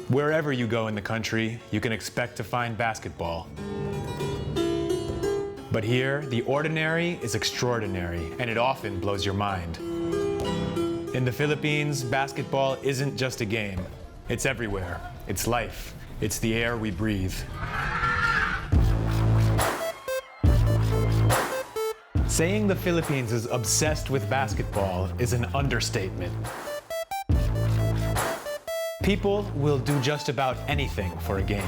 Wherever you go in the country, you can expect to find basketball. But here, the ordinary is extraordinary, and it often blows your mind. In the Philippines, basketball isn't just a game. It's everywhere. It's life. It's the air we breathe. Saying the Philippines is obsessed with basketball is an understatement. People will do just about anything for a game.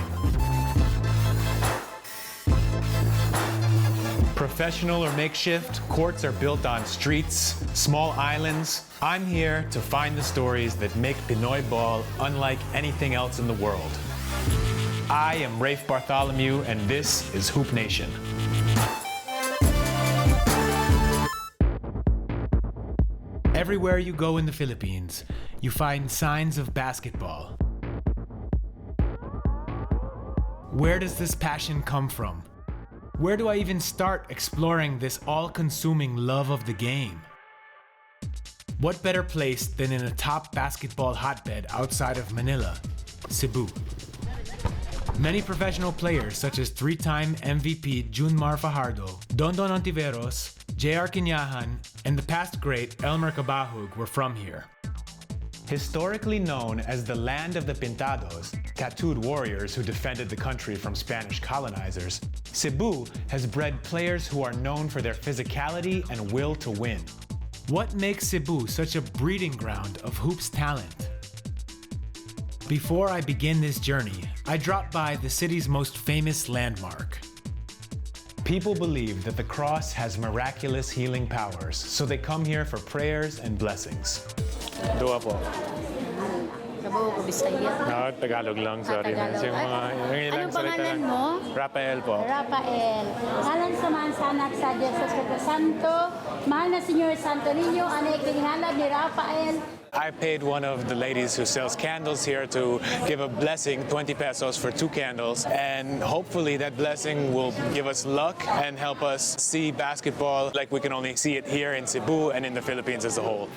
Professional or makeshift, courts are built on streets, small islands. I'm here to find the stories that make Pinoy ball unlike anything else in the world. I am Rafe Bartholomew, and this is Hoop Nation. Everywhere you go in the Philippines, you find signs of basketball. Where does this passion come from? Where do I even start exploring this all-consuming love of the game? What better place than in a top basketball hotbed outside of Manila, Cebu? Many professional players such as three-time MVP Junmar Fajardo, Dondon Ontiveros, J.R. Quinyahan, and the past great Elmer Cabahug were from here. Historically known as the land of the Pintados, tattooed warriors who defended the country from Spanish colonizers, Cebu has bred players who are known for their physicality and will to win. What makes Cebu such a breeding ground of hoops talent? Before I begin this journey, I dropped by the city's most famous landmark. People believe that the cross has miraculous healing powers, so they come here for prayers and blessings. Dua po. Kabaw ko Bisaya. No, Tagalog lang, sorry. Tagalog. Yung mga, yung ilang Anong salita pangalan lang. mo? Rafael po. Rafael. Ngalan sa mga sanak sa Diyos Espiritu Santo. Mahal na Señor Santo Niño, anay kinhalad ni Rafael. I paid one of the ladies who sells candles here to give a blessing, 20 pesos for 2 candles, and hopefully that blessing will give us luck and help us see basketball like we can only see it here in Cebu and in the Philippines as a whole.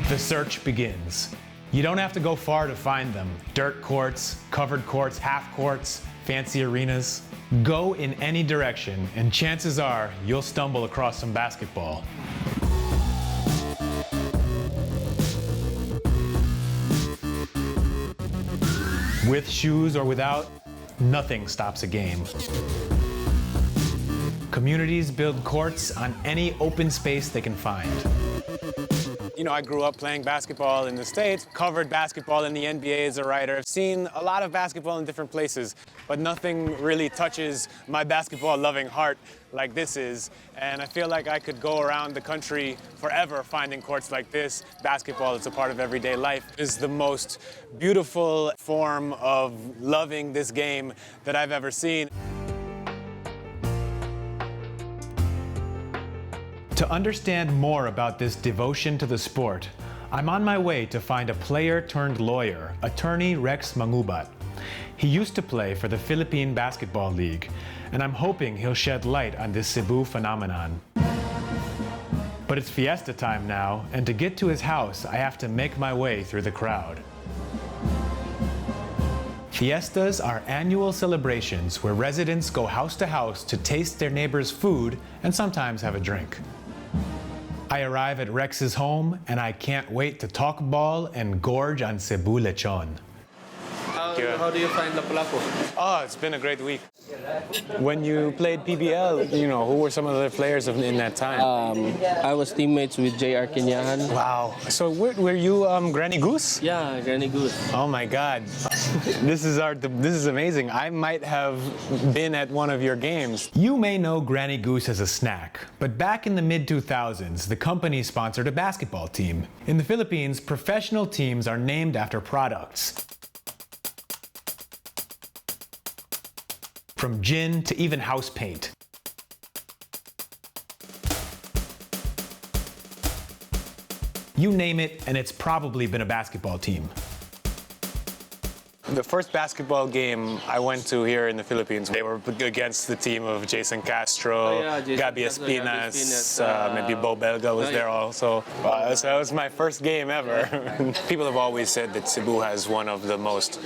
The search begins. You don't have to go far to find them. Dirt courts, covered courts, half courts, fancy arenas. Go in any direction, and chances are you'll stumble across some basketball. With shoes or without, nothing stops a game. Communities build courts on any open space they can find. You know, I grew up playing basketball in the States, covered basketball in the NBA as a writer. I've seen a lot of basketball in different places, but nothing really touches my basketball-loving heart like this is. And I feel like I could go around the country forever finding courts like this. Basketball is a part of everyday life. It's the most beautiful form of loving this game that I've ever seen. To understand more about this devotion to the sport, I'm on my way to find a player-turned-lawyer, attorney Rex Mangubat. He used to play for the Philippine Basketball League, and I'm hoping he'll shed light on this Cebu phenomenon. But it's fiesta time now, and to get to his house, I have to make my way through the crowd. Fiestas are annual celebrations where residents go house to house to taste their neighbor's food and sometimes have a drink. I arrive at Rex's home, and I can't wait to talk ball and gorge on Cebu lechon. How do you find Lapu-Lapu? Oh, it's been a great week. When you played PBL, you know, who were some of the players in that time? I was teammates with J.R. Quinyahan. Wow. So were you Granny Goose? Yeah, Granny Goose. Oh my God. This is amazing. I might have been at one of your games. You may know Granny Goose as a snack, but back in the mid-2000s, the company sponsored a basketball team. In the Philippines, professional teams are named after products. From gin to even house paint. You name it, and it's probably been a basketball team. The first basketball game I went to here in the Philippines, they were against the team of Jason Castro, Gabi Espinas, maybe Bo Belga was there also. So that was my first game ever. People have always said that Cebu has one of the most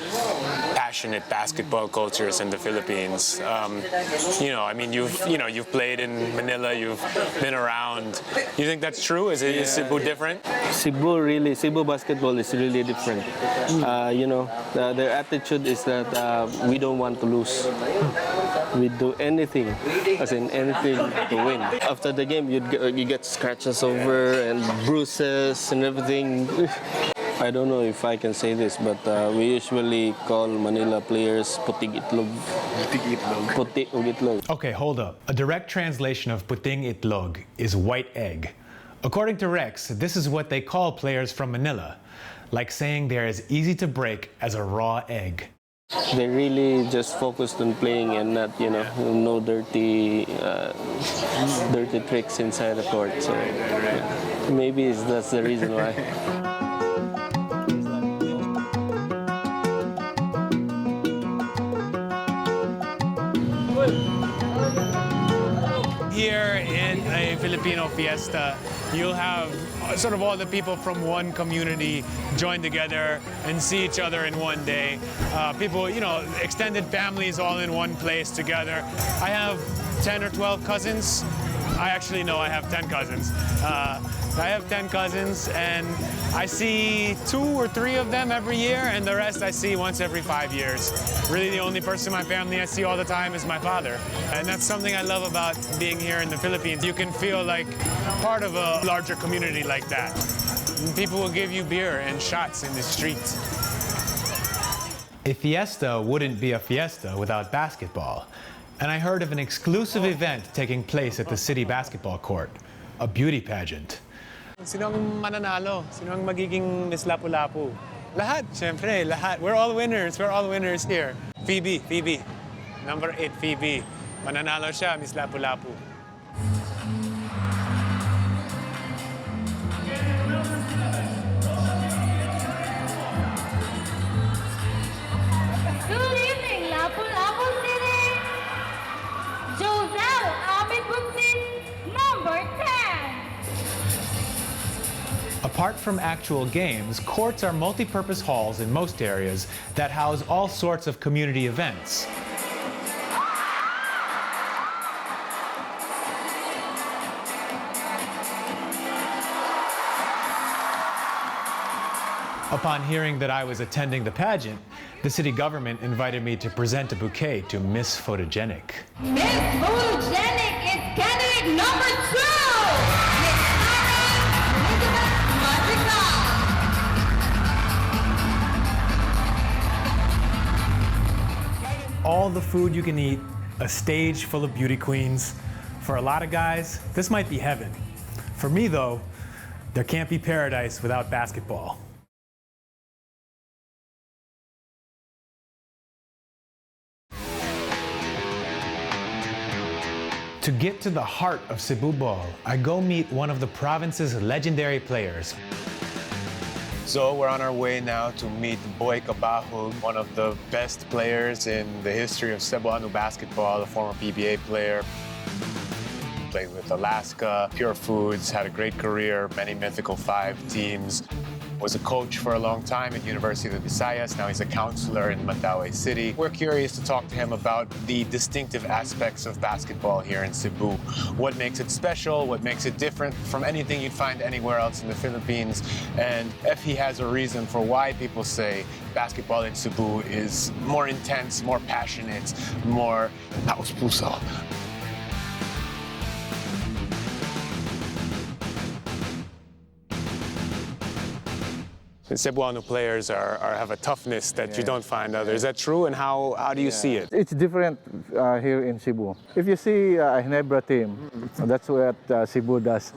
passionate basketball cultures in the Philippines. I mean, you've played in Manila, you've been around. You think that's true? Is Cebu different? Cebu basketball is really different. Their attitude is that we don't want to lose. We do anything, as in anything, to win. After the game, you get scratches over and bruises and everything. I don't know if I can say this, but we usually call Manila players puting itlog. Puting itlog. Okay, hold up. A direct translation of puting itlog is white egg. According to Rex, this is what they call players from Manila, like saying they're as easy to break as a raw egg. They really just focused on playing and not, no dirty tricks inside the court. So maybe that's the reason why. Here in a Filipino fiesta, you'll have sort of all the people from one community join together and see each other in one day. People, extended families all in one place together. I have 10 or 12 cousins. I actually know I have 10 cousins. I have 10 cousins, and I see 2 or 3 of them every year, and the rest I see once every 5 years. Really, the only person in my family I see all the time is my father. And that's something I love about being here in the Philippines. You can feel like part of a larger community like that. And people will give you beer and shots in the streets. A fiesta wouldn't be a fiesta without basketball. And I heard of an exclusive event taking place at the city basketball court, a beauty pageant. Sino ang mananalo? Sino ang magiging Miss Lapu-Lapu? Lahat, syempre, lahat. We're all winners here. Phoebe. Number 8, Phoebe. Mananalo siya, Miss Lapu-Lapu. Good evening, Lapu-Lapu City. Josel Abid Bunsin, number 10. Apart from actual games, courts are multi-purpose halls in most areas that house all sorts of community events. Upon hearing that I was attending the pageant, the city government invited me to present a bouquet to Miss Photogenic. Miss Photogenic is candidate number 2. All the food you can eat, a stage full of beauty queens. For a lot of guys, this might be heaven. For me though, there can't be paradise without basketball. To get to the heart of Cebu ball, I go meet one of the province's legendary players. So we're on our way now to meet Boy Cabahug, one of the best players in the history of Cebuano basketball, a former PBA player. Played with Alaska, Pure Foods, had a great career, many mythical 5 teams. Was a coach for a long time at University of the Visayas. Now he's a counselor in Mandaue City. We're curious to talk to him about the distinctive aspects of basketball here in Cebu. What makes it special, what makes it different from anything you'd find anywhere else in the Philippines, and if he has a reason for why people say basketball in Cebu is more intense, more passionate, more taos puso. Cebuano players have a toughness that you don't find others. Is that true? And how do you see it? It's different here in Cebu. If you see a Ginebra team, that's what Cebu does.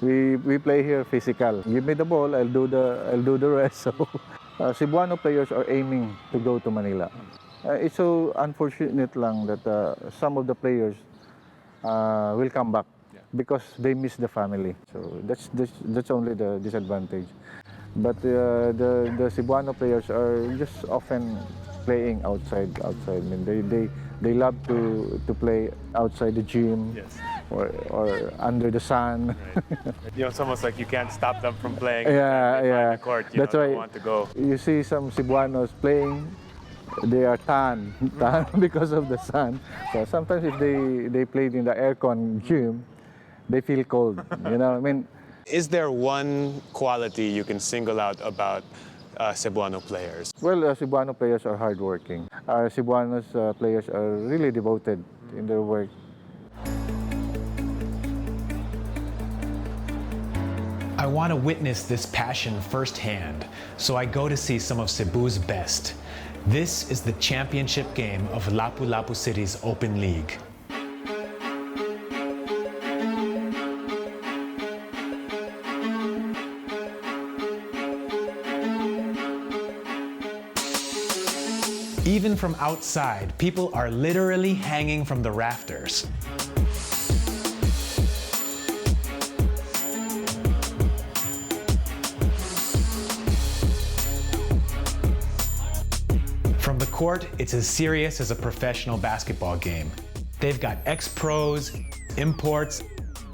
we play here physical. Give me the ball, I'll do the rest. So Cebuano players are aiming to go to Manila. It's so unfortunate lang that some of the players will come back because they miss the family. So that's only the disadvantage. But the Cebuano players are just often playing outside. I mean, they love to play outside the gym. Yes. Or under the sun. Right. You know, it's almost like you can't stop them from playing. Yeah. The court, That's they why don't want to go. you see some Cebuanos playing, they are tan because of the sun. So sometimes if they played in the aircon gym, they feel cold. You know, I mean. Is there one quality you can single out about Cebuano players? Well, Cebuano players are hardworking. Our Cebuanos players are really devoted in their work. I want to witness this passion firsthand, so I go to see some of Cebu's best. This is the championship game of Lapu-Lapu City's Open League. Even from outside, people are literally hanging from the rafters. From the court, it's as serious as a professional basketball game. They've got ex-pros, imports,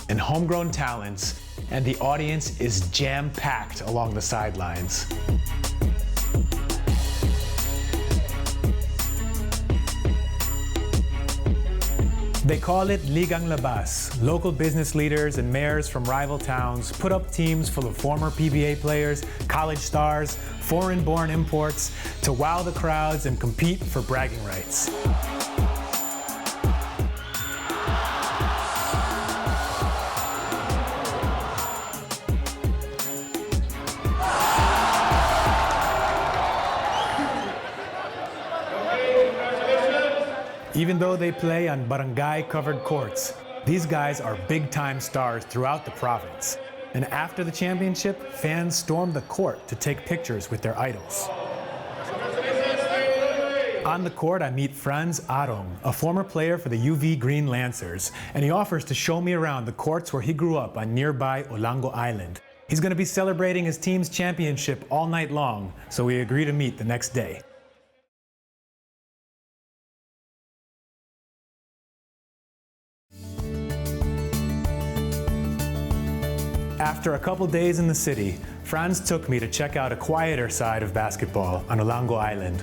and homegrown talents, and the audience is jam-packed along the sidelines. They call it Ligang Labas. Local business leaders and mayors from rival towns put up teams full of former PBA players, college stars, foreign-born imports to wow the crowds and compete for bragging rights. Even though they play on barangay-covered courts, these guys are big-time stars throughout the province. And after the championship, fans storm the court to take pictures with their idols. On the court, I meet Franz Arong, a former player for the UV Green Lancers, and he offers to show me around the courts where he grew up on nearby Olango Island. He's going to be celebrating his team's championship all night long, so we agree to meet the next day. After a couple days in the city, Franz took me to check out a quieter side of basketball on Olango Island.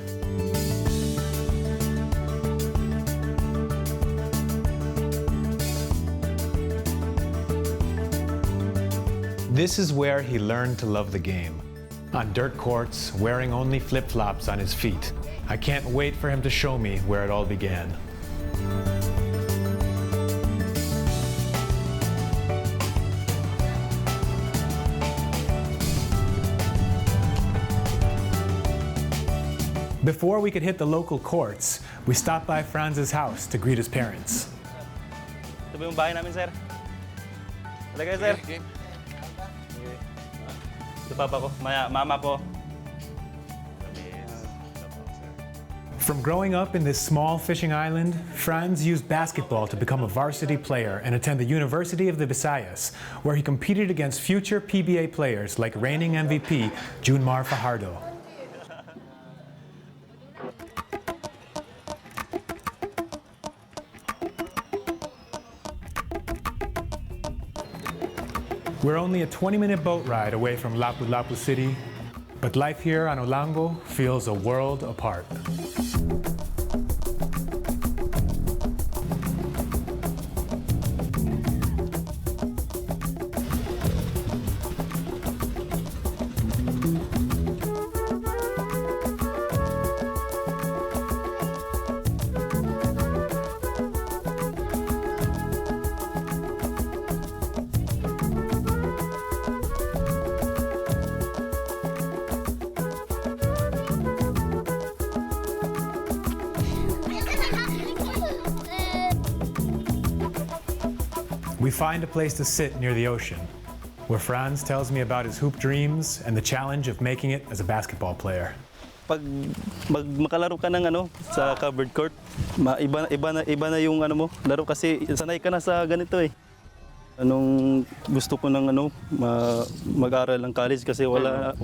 This is where he learned to love the game. On dirt courts, wearing only flip-flops on his feet. I can't wait for him to show me where it all began. Before we could hit the local courts, we stopped by Franz's house to greet his parents. Ito ba yung bahay namin, sir? Halika, sir. Ito papa ko, mama ko. From growing up in this small fishing island, Franz used basketball to become a varsity player and attend the University of the Visayas, where he competed against future PBA players like reigning MVP Junmar Fajardo. We're only a 20-minute boat ride away from Lapu-Lapu City, but life here on Olango feels a world apart. We find a place to sit near the ocean, where Franz tells me about his hoop dreams and the challenge of making it as a basketball player. Pag makalaro ka ng sa covered court, iba na yung mo, laro kasi sanay ka na sa ganito eh. Anong gusto ko ng mag-aral ng college kasi wala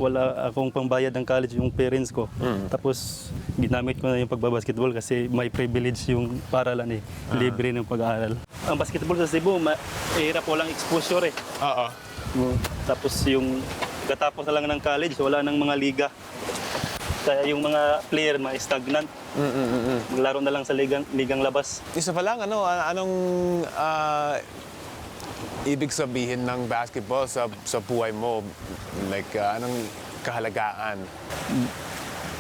akong pambayad ng college yung parents ko. Tapos ginamit ko na yung pagbabasketball kasi may privilege yung paralan libre ng pag-aaral. Ang basketball sa Cebu, mahirap walang exposure Oo. Tapos yung katapos na lang ng college, wala nang mga liga. Kaya yung mga player stagnant. Maglaro na lang sa ligang labas. Isa pa lang, anong ibig sabihin ng basketball sa buhay mo? Like, anong kahalagaan?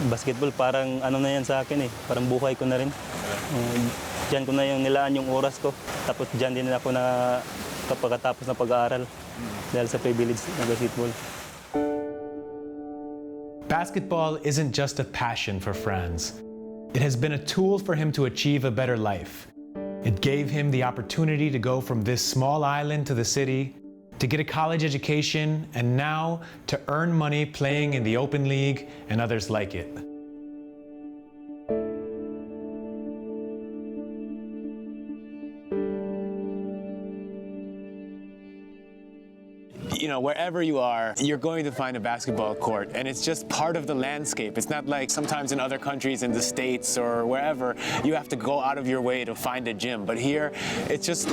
Basketball parang na yan sa akin parang buhay ko na rin. Diyan ko na yung nilaan yung oras ko. Tapos diyan din ako na pagkatapos na pag-aaral dahil sa privilege ng basketball. Basketball isn't just a passion for Franz. It has been a tool for him to achieve a better life. It gave him the opportunity to go from this small island to the city, to get a college education, and now to earn money playing in the Open League and others like it. Wherever you are, you're going to find a basketball court, and it's just part of the landscape. It's not like sometimes in other countries, in the States or wherever, you have to go out of your way to find a gym. But here, it's just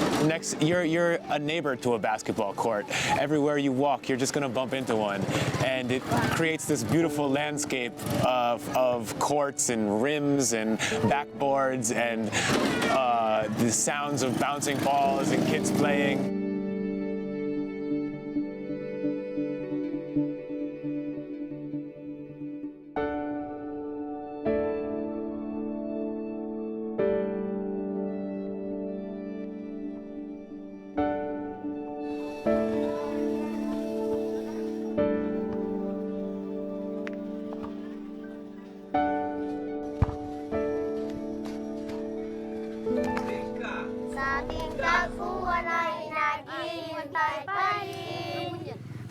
you're a neighbor to a basketball court. Everywhere you walk, you're just gonna bump into one, and it creates this beautiful landscape of courts and rims and backboards and the sounds of bouncing balls and kids playing. Sa ating tagpuan ay naghihintay pa rin.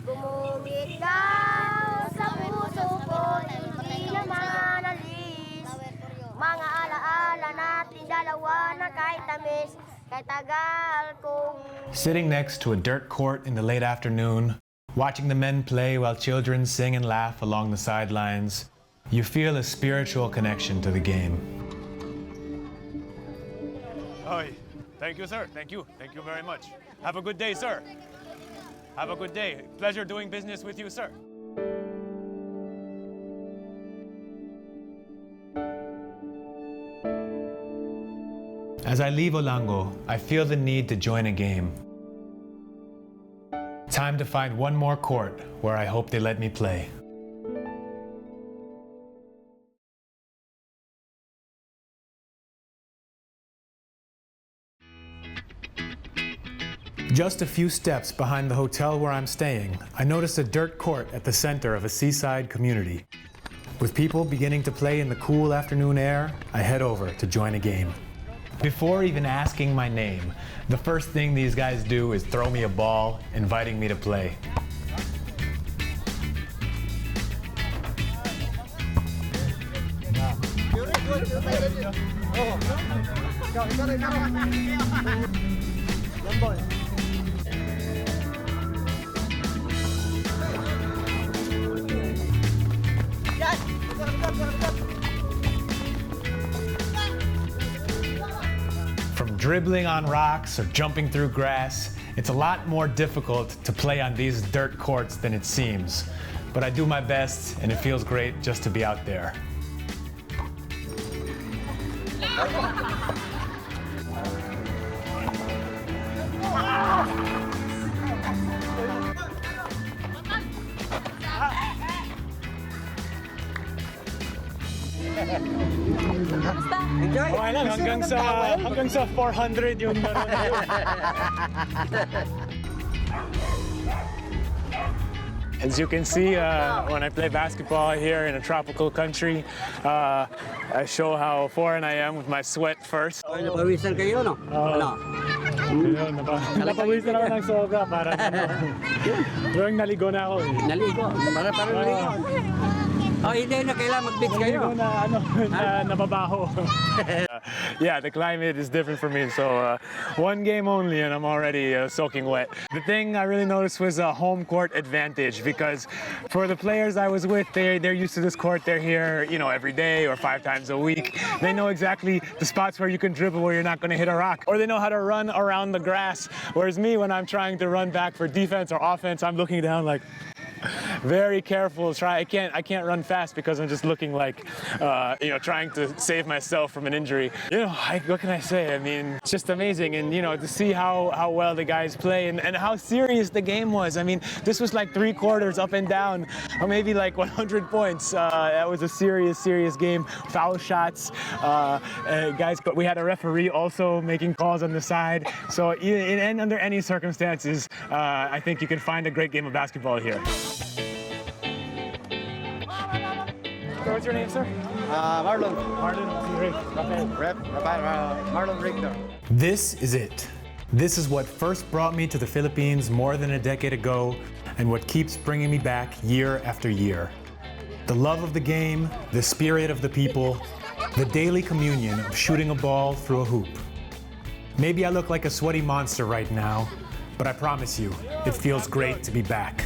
Bumugit daw sa puso ko, hindi naman alis. Mga alaala natin dalawa na kahit tamis, kahit tagal kong... Sitting next to a dirt court in the late afternoon, watching the men play while children sing and laugh along the sidelines, you feel a spiritual connection to the game. Hi. Thank you, sir. Thank you. Thank you very much. Have a good day, sir. Have a good day. Pleasure doing business with you, sir. As I leave Olango, I feel the need to join a game. Time to find one more court where I hope they let me play. Just a few steps behind the hotel where I'm staying, I notice a dirt court at the center of a seaside community. With people beginning to play in the cool afternoon air, I head over to join a game. Before even asking my name, the first thing these guys do is throw me a ball, inviting me to play. From dribbling on rocks or jumping through grass, it's a lot more difficult to play on these dirt courts than it seems. But I do my best, and it feels great just to be out there. Okay lang, hanggang sa 400 yung As you can see, when I play basketball here in a tropical country, I show how foreign I am with my sweat first. Napawisan kayo, no? Napawisan ako ng sobra para yung naligo na ako. Naligo. Para naligo. Oh, hindi na kailangan mag-beach kayo. Yeah, the climate is different for me. So one game only and I'm already soaking wet. The thing I really noticed was a home court advantage because for the players I was with, they're used to this court. They're here, you know, every day or 5 times a week. They know exactly the spots where you can dribble where you're not going to hit a rock, or they know how to run around the grass. Whereas me, when I'm trying to run back for defense or offense, I'm looking down like very careful. I can't run fast because I'm just looking like, you know, trying to save myself from an injury. You know, what can I say? I mean, it's just amazing, and you know, to see how well the guys play and how serious the game was. I mean, this was like 3 quarters up and down, or maybe like 100 points. That was a serious game. Foul shots, guys. We had a referee also making calls on the side. So under any circumstances, I think you can find a great game of basketball here. What's your name, sir? Marlon. Marlon Richter. This is it. This is what first brought me to the Philippines more than a decade ago and what keeps bringing me back year after year. The love of the game, the spirit of the people, the daily communion of shooting a ball through a hoop. Maybe I look like a sweaty monster right now, but I promise you, it feels great to be back.